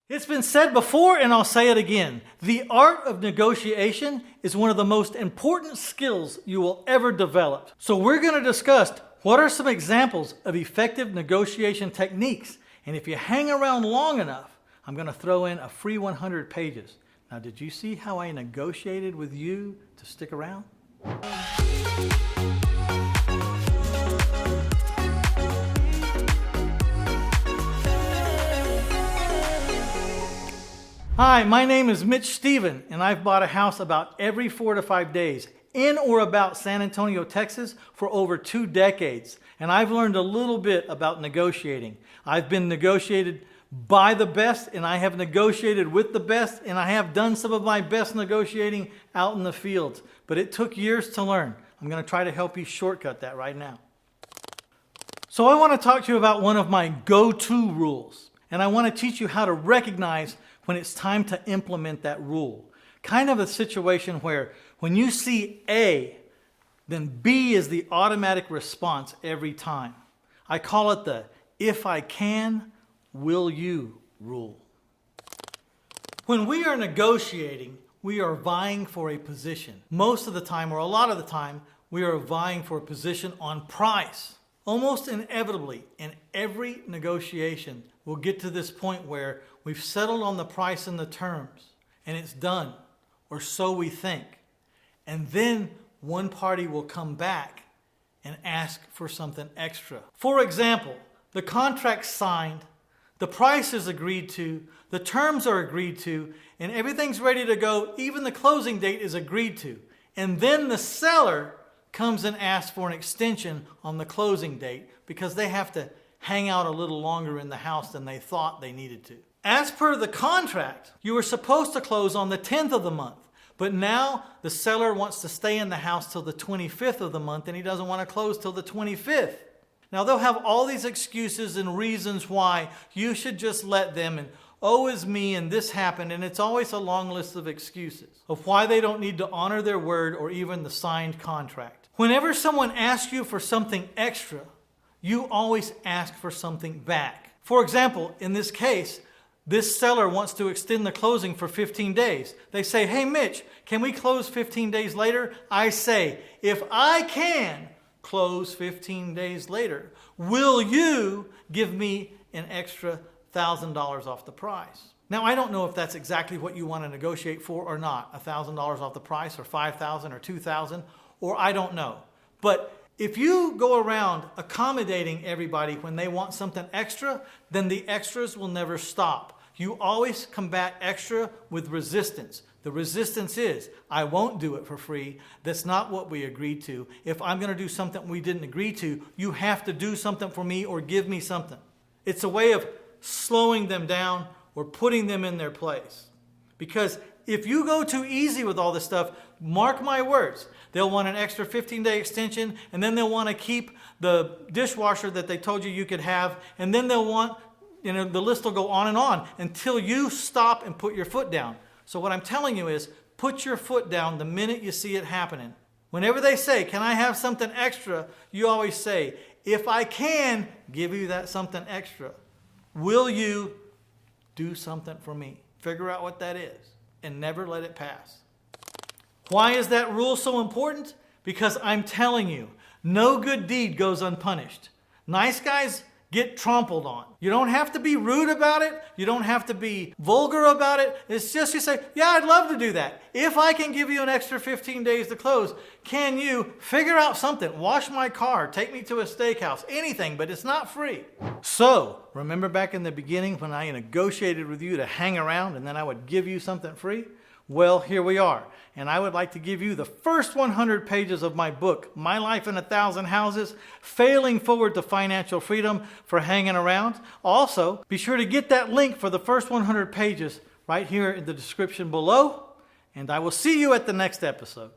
It's been said before, and I'll say it again. The art of negotiation is one of the most important skills you will ever develop. So we're going to discuss what are some examples of effective negotiation techniques. And if you hang around long enough, I'm going to throw in a free 100 pages. Now, did you see how I negotiated with you to stick around? Hi, my name is Mitch Stephen, and I've bought a house about every 4 to 5 days in or about San Antonio, Texas for over 2 decades. And I've learned a little bit about negotiating. I've been negotiated by the best, and I have negotiated with the best, and I have done some of my best negotiating out in the fields. But it took years to learn. I'm going to try to help you shortcut that right now. So I want to talk to you about one of my go-to rules. And I want to teach you how to recognize when it's time to implement that rule. Kind of a situation where when you see A, then B is the automatic response every time. I call it the if I can, will you rule. When we are negotiating, we are vying for a position. Most of the time, or a lot of the time, we are vying for a position on price. Almost inevitably, in every negotiation, we'll get to this point where we've settled on the price and the terms, and it's done, or so we think. And then one party will come back and ask for something extra. For example, the contract's signed, the price is agreed to, the terms are agreed to, and everything's ready to go, even the closing date is agreed to. And then the seller comes and asks for an extension on the closing date because they have to hang out a little longer in the house than they thought they needed to. As per the contract, you were supposed to close on the 10th of the month, but now the seller wants to stay in the house till the 25th of the month and he doesn't want to close till the 25th. Now they'll have all these excuses and reasons why you should just let them, and oh is me and this happened, and it's always a long list of excuses of why they don't need to honor their word or even the signed contract. Whenever someone asks you for something extra, you always ask for something back. For example, in this case, this seller wants to extend the closing for 15 days. They say, hey Mitch, can we close 15 days later? I say, if I can close 15 days later, will you give me an extra $1,000 off the price? Now, I don't know if that's exactly what you want to negotiate for or not, $1,000 off the price or $5,000 or $2,000, or I don't know. But if you go around accommodating everybody when they want something extra, then the extras will never stop. You always combat extra with resistance. The resistance is, I won't do it for free. That's not what we agreed to. If I'm going to do something we didn't agree to, you have to do something for me or give me something. It's a way of slowing them down or putting them in their place. Because if you go too easy with all this stuff, mark my words, they'll want an extra 15-day extension, and then they'll want to keep the dishwasher that they told you could have, and then they'll want, the list will go on and on until you stop and put your foot down. So what I'm telling you is, put your foot down the minute you see it happening. Whenever they say, can I have something extra? You always say, if I can give you that something extra, will you do something for me? Figure out what that is and never let it pass. Why is that rule so important? Because I'm telling you, no good deed goes unpunished. Nice guys get trampled on. You don't have to be rude about it. You don't have to be vulgar about it. It's just you say, yeah, I'd love to do that. If I can give you an extra 15 days to close, can you figure out something? Wash my car, take me to a steakhouse, anything, but it's not free. So, remember back in the beginning when I negotiated with you to hang around and then I would give you something free? Well, here we are. And I would like to give you the first 100 pages of my book, My Life in 1,000 Houses, Failing Forward to Financial Freedom, for hanging around. Also, be sure to get that link for the first 100 pages right here in the description below. And I will see you at the next episode.